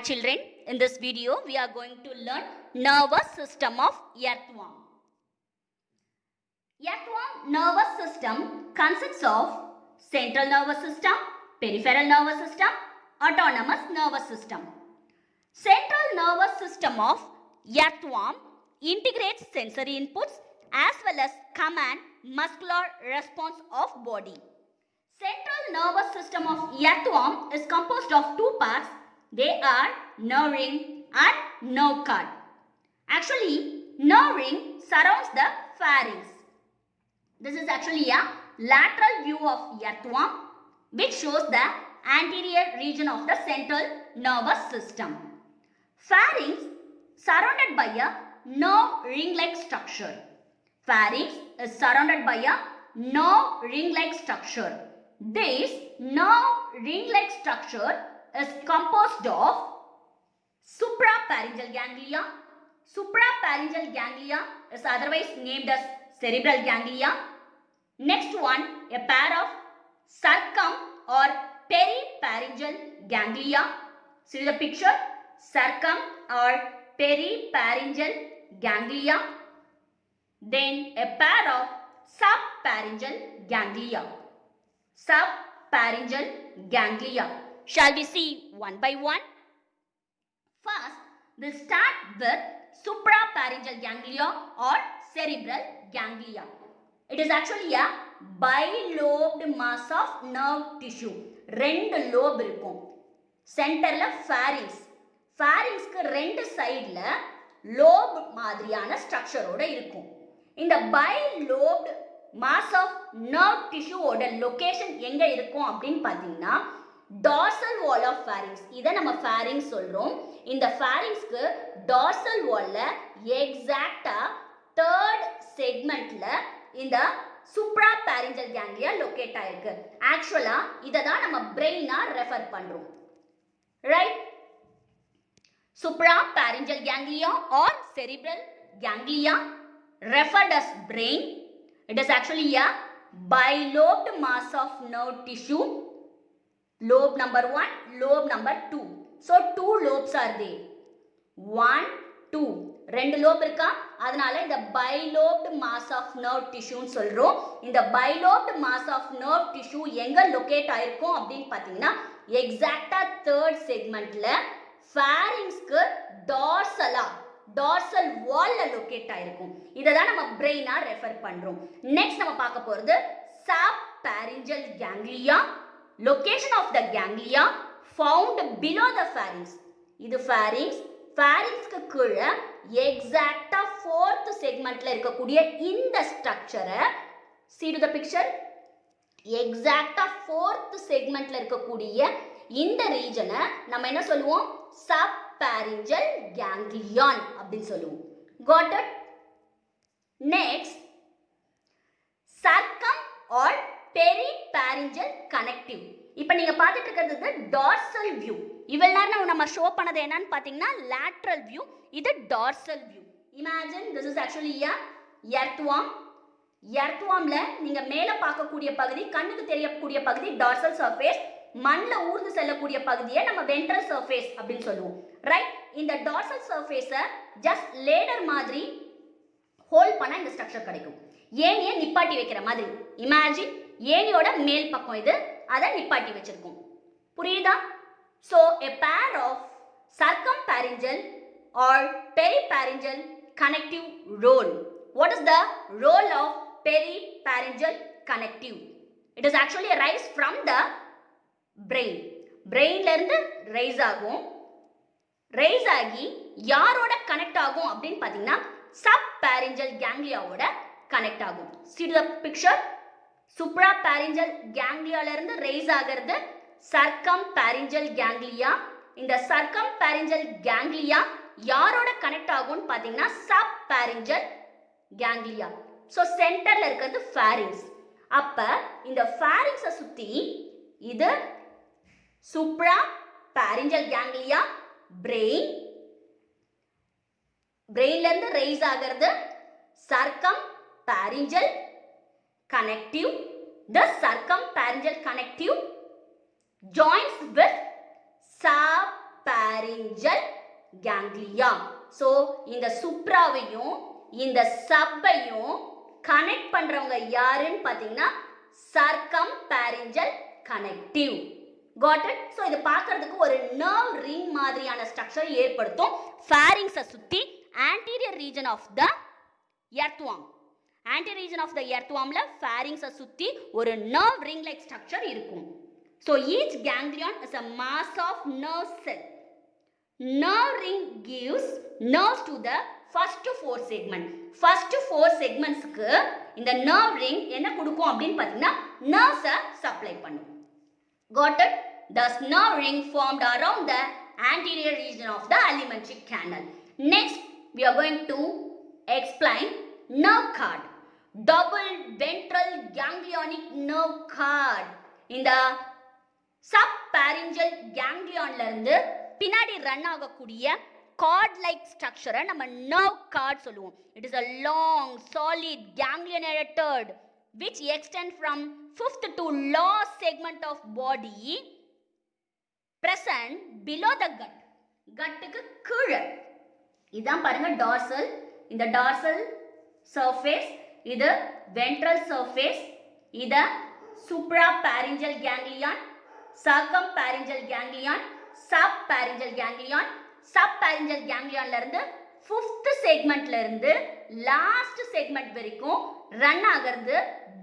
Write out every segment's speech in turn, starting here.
Hi children, in this video we are going to learn nervous system of earthworm. Earthworm nervous system consists of central nervous system, peripheral nervous system, autonomous nervous system. Central nervous system of earthworm integrates sensory inputs as well as command muscular response of body. Central nervous system of earthworm is composed of two parts. They are nerve ring and nerve cord. Actually, nerve ring surrounds the pharynx. This is actually a lateral view of earthworm which shows the anterior region of the central nervous system. Pharynx surrounded by a nerve ring-like structure. Pharynx is surrounded by a nerve ring-like structure. This nerve ring-like structure is composed of suprapharyngeal ganglia. Suprapharyngeal ganglia is otherwise named as cerebral ganglia. Next one, a pair of circum or peripharyngeal ganglia. See the picture, circum or peripharyngeal ganglia. Then a pair of subpharyngeal ganglia. Subpharyngeal ganglia. Shall we see one by one? First, we'll start with suprapharyngeal ganglia or cerebral ganglia. It is actually a bilobed mass of nerve tissue. ரெண்டு lobe இருக்கும். சென்டர்ல pharynx. pharynxக்கு ரெண்டு சைடுல lobe மாதிரியான ஸ்ட்ரக்சரோட இருக்கும். இந்த bilobed mass of nerve tissue ஓட location எங்க இருக்கும் அப்படின்னு பாத்தீங்கன்னா dorsal wall of pharynx. இதை நம்ம pharynx சொல்றோம். இந்த pharynxக்கு dorsal wallல எக்ஸாக்ட்டா third segmentல இந்த suprapharyngeal ganglia locate ஆயிருக்கு. ஆக்சுவலா இதை தான் நம்ம பிரெயினா ரெஃபர் பண்றோம். Right? Suprapharyngeal ganglia or cerebral ganglia referred as brain. It is actually a bilobed mass of nerve tissue. Lobe number 1, lobe number 2. So, 2 lobes are there. 1, 2. ரெண்டு lobe இருக்கா? அதனால இந்த bilobed mass of nerve tissue சொல்றோம். இந்த bilobed mass of nerve tissue எங்க locate ஆயிருக்கும் அப்படின்னு பார்த்தீங்கன்னா எக்ஸாக்ட்டா third segmentல pharynxக்கு dorsal wallல லொகேட் ஆயிருக்கும். இதை தான் நம்ம பிரெயினா ரெஃபர் பண்றோம். நெக்ஸ்ட் நம்ம பார்க்க போறது subpharyngeal ganglia. Location of the ganglia found below the pharynx. இது pharynx. pharynxக்கு கீழே எக்ஸாக்ட்டா fourth segmentல இருக்கக்கூடிய இந்த ஸ்ட்ரக்சரை see to the picture. எக்ஸாக்ட்டா fourth segmentல இருக்கக்கூடிய இந்த ரீஜனை நம்ம என்ன சொல்லுவோம்? subpharyngeal ganglion அப்படின்னு சொல்லுவோம். Got it? Next, circum or peripharyngeal connective. இப்போ நீங்க பார்த்துட்டு இருக்கிறது dorsal view. இவ்வளவு நேரம் நம்ம ஷோ பண்ணது என்னன்னு பாத்தீங்கன்னா lateral view. இது dorsal view. Imagine this is actually a earthworm. earthwormல நீங்க மேல பார்க்கக்கூடிய பகுதி, கண்ணுக்கு தெரியக்கூடிய பகுதி dorsal surface, மண்ல ஊர்ந்து செல்லக்கூடிய பகுதியை நம்ம ventral surface அப்படின்னு சொல்லுவோம். ரைட்? இந்த dorsal surface-ஐ just ladder மாதிரி ஹோல்ட் பண்ணா இந்த ஸ்ட்ரக்சர் கிடைக்கும். ஏனியை நிப்பாட்டி வைக்கிற மாதிரி. இமேஜின் ஏனியோட மேல் பக்கம் இது, அதை நிப்பாட்டி வச்சிருக்கோம். புரியுதா? So, a pair of circumpharyngeal or peripharyngeal connective role. What is the role of peripharyngeal connective? It is actually a rise from the brain. brainல இருந்து ரைஸ் ஆகும். ரைஸ் ஆகி யாரோட கனெக்ட் ஆகும் அப்படின்னு பார்த்தீங்கன்னா subpharyngeal gangliaவோட கனெக்ட் ஆகும். See the picture. suprapharyngeal gangliaல இருந்து rice ஆகிறது circumpharyngeal ganglia. இந்த circumpharyngeal ganglia யாரோட கனெக்ட் ஆகும்னு பார்த்தீங்கன்னா subpharyngeal ganglia. ஸோ சென்டர்ல இருக்கிறது pharynx. அப்ப இந்த pharynx-ஐ சுத்தி இது suprapharyngeal ganglia, brain. brainல இருந்து ரைஸ் ஆகிறது circumpharyngeal connective. The circumpharyngeal connective joins with subpharyngeal ganglia. So இந்த சுப்ராவையும் இந்த சப்பையும் கனெக்ட் பண்றவங்க யாருன்னு பாத்தீங்கன்னா circumpharyngeal connective. Got it? So இது பார்க்கிறதுக்கு ஒரு nerve ring மாதிரியான ஸ்ட்ரக்சர் ஏற்படுத்தும் pharynx-ஐ சுத்தி anterior region of the earthworm. Anterior region of the earthworm-ல pharynx-ஐ சுத்தி ஒரு nerve ring like structure இருக்கும். So each ganglion is a mass of nerve cell. Nerve ring gives nerves to the first 4 segment. First 4 segments-க்கு இந்த nerve ring என்ன கொடுக்கும் அப்படின்னு பார்த்தீங்கன்னா nerves-ஐ supply பண்ணும். Got it? Thus nerve ring formed around the anterior region of the alimentary canal. Next, we are going to explain nerve cord. Double ventral ganglionic nerve cord. இந்த subpharyngeal ganglionல இருந்து பின்னாடி run ஆகக்கூடிய cord like structure நம்ம nerve cord சொல்லுவோம். It is a long solid ganglionated third which extend from fifth to last segment of body present below the gut. கட்டுக்கு கீழே இதான் பாருங்க dorsal. இந்த dorsal surface இது ventral surface இது suprapharyngeal ganglion, circumpharyngeal ganglion, subpharyngeal ganglion. Subpharyngeal ganglionல இருந்து 5th segmentல இருந்து last segment வரைக்கும் ரன் ஆகிறது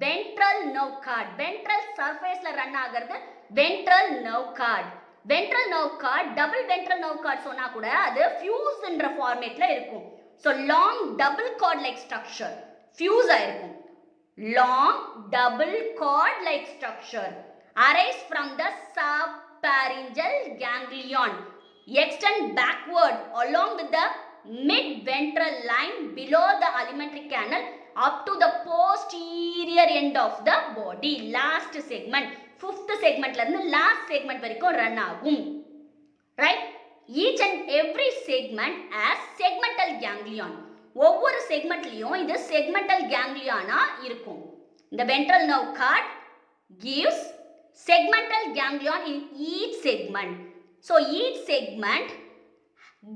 ventral nerve cord. Ventral surfaceல ரன் ஆகிறது ventral nerve cord. Ventral nerve cord double ventral nerve cord சொன்னா கூட அது fuse என்ற ஃபார்மேட்ல இருக்கும். So long double cord like structure fuse ஆயிருக்கும். Long double cord like structure arise from the subpharyngeal ganglion, extend backward along with the mid-ventral line below the alimentary canal up to the posterior end of the body. Last segment, 5th segment la irundhu last segment varaikum run agum. Right? Each and every segment has segmental ganglion. ஒவ்வொரு செக்மெண்ட்லயும் இது segmental ganglion-ஆ இருக்கும். The ventral nerve cord gives segmental ganglion in each segment. So each segment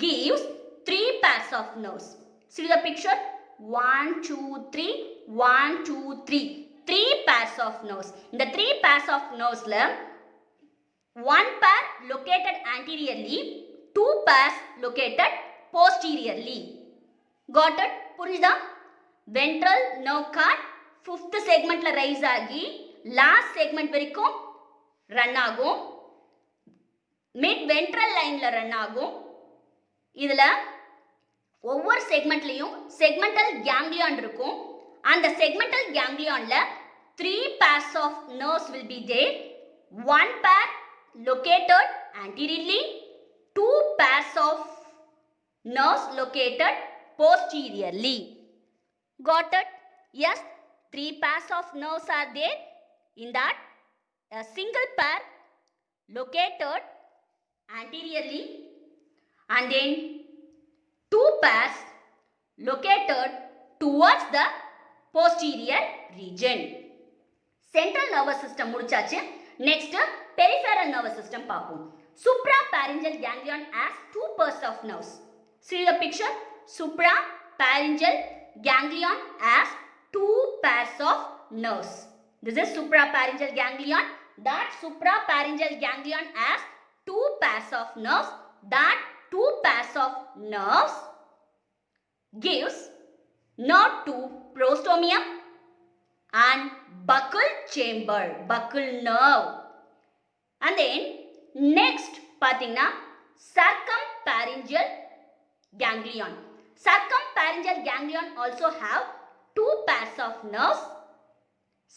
gives 3 pairs of nerves. See the picture? 1, 2, 3, 1, 2, 3. 3 pairs of nerves. In the 3 pairs of nerves, 1 pair located anteriorly, 2 pairs located posteriorly. Got it? புரியுதா? Ventral nerve cord 5th segmentல rise ஆகி last segment வரைக்கும் run ஆகும். Mid ventral லைன்ல run ஆகும். இதுல ஒவ்வொரு செக்மெண்ட்லயும் செக்மெண்டல் கேங்லியான் இருக்கும். அந்த செக்மெண்டல் கேங்லியான்ல 3 pairs of nerves will be there. 1 pair located anteriorly, 2 pairs of nerves located posteriorly. Got it? Yes, 3 pairs of nerves are there. In that, a single pair located anteriorly and then 2 pairs located towards the posterior region. Central nervous system முடிச்சாச்சு. Next, peripheral nervous system பார்ப்போம். Suprapharyngeal ganglion has 2 pairs of nerves. See the picture? Suprapharyngeal ganglion has 2 pairs of nerves. This is suprapharyngeal ganglion. That suprapharyngeal ganglion has 2 pairs of nerves. That 2 pairs of nerves gives nerve to prostomium and buccal chamber, buccal nerve. And then next பாத்தீங்கன்னா circumpharyngeal ganglion. Circumpharyngeal ganglion also have 2 pairs of nerves.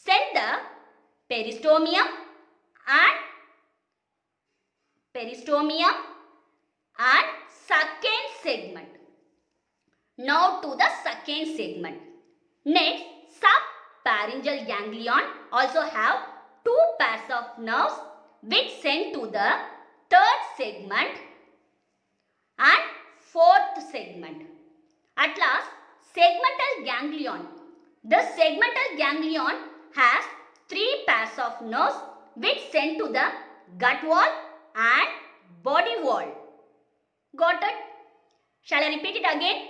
Send the peristomium and second segment. Now to the second segment. Next, subpharyngeal ganglion also have 2 pairs of nerves which send to the third segment and fourth segment. At last, segmental ganglion. The segmental ganglion has 3 pairs of nerves which send to the gut wall and body wall. Got it? Shall I repeat it again?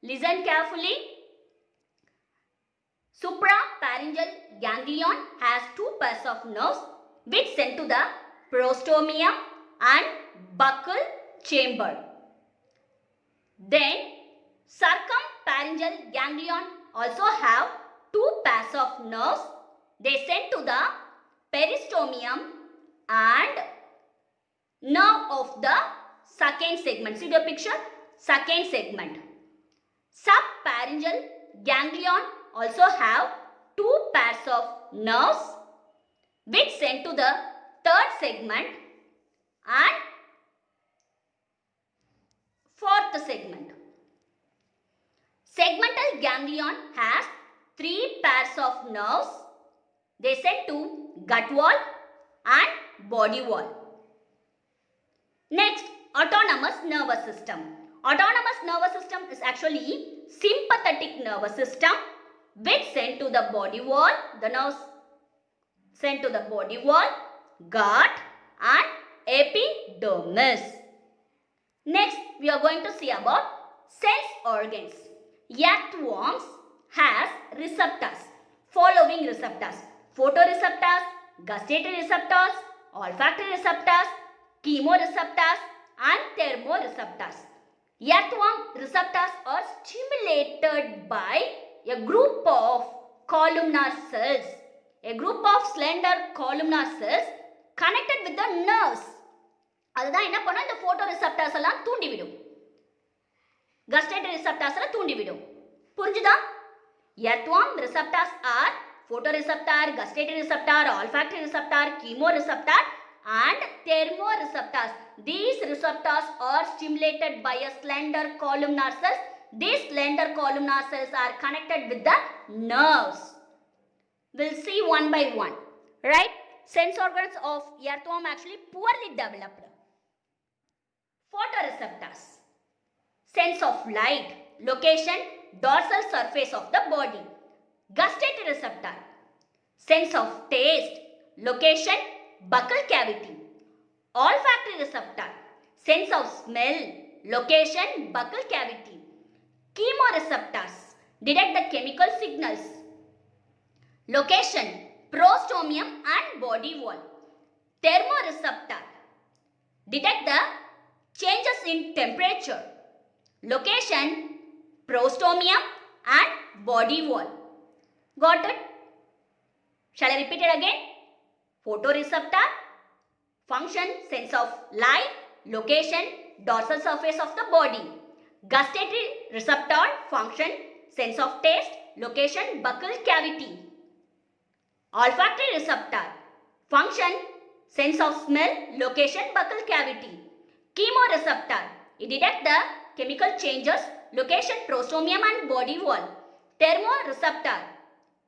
Listen carefully. Suprapharyngeal ganglion has two pairs of nerves which send to the prostomium and buccal chamber. Then circumpharyngeal ganglion also have two pairs of nerves. They send to the peristomium and nerve of the second segment. See the picture? Second segment. Subpharyngeal ganglion also have two pairs of nerves which send to the third segment and fourth segment. Segmental ganglion has three pairs of nerves. They send to gut wall and body wall. Next, autonomous nervous system. Autonomous nervous system is actually sympathetic nervous system which send to the body wall. The nerves sent to the body wall, gut and epidermis. Next, we are going to see about sense organs. Earthworms has receptors. Following receptors: photoreceptors, gustatory receptors, olfactory receptors, chemoreceptors and thermoreceptors. Earthworm receptors are stimulated by a group of columnar cells. A group of slender columnar cells connected with the nerves. அதுதான் என்ன பண்ணா இந்த photoreceptors எல்லாம் தூண்டிவிடும். Gustatory receptors எல்லாம் தூண்டிவிடும். புரிஞ்சுதா? Earthworm receptors are photoreceptor, gustatory receptor, olfactory receptor, chemoreceptor and thermoreceptors. These receptors are stimulated by a slender columnar cells. These slender columnar cells are connected with the nerves. We'll see one by one. Right? Sense organs of earthworm actually poorly developed. Photoreceptors. Sense of light. Location, dorsal surface of the body. Gustatory receptor. Sense of taste. Location, buccal cavity. Olfactory receptor. Sense of smell. Location, buccal cavity. Chemoreceptors. Detect the chemical signals. Location, prostomium and body wall. Thermoreceptor. Detect the changes in temperature. Location, prostomium and body wall. Got it? Shall I repeat it again? Photoreceptor. Function, sense of light. Location, dorsal surface of the body. Gustatory receptor. Function, sense of taste. Location, buccal cavity. Olfactory receptor. Function, sense of smell. Location, buccal cavity. Chemoreceptor. It detects the chemical changes. Location, prostomium and body wall. Thermoreceptor.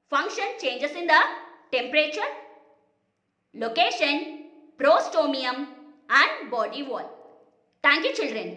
Function, changes in the temperature. Location, prostomium and body wall. Thank you, children.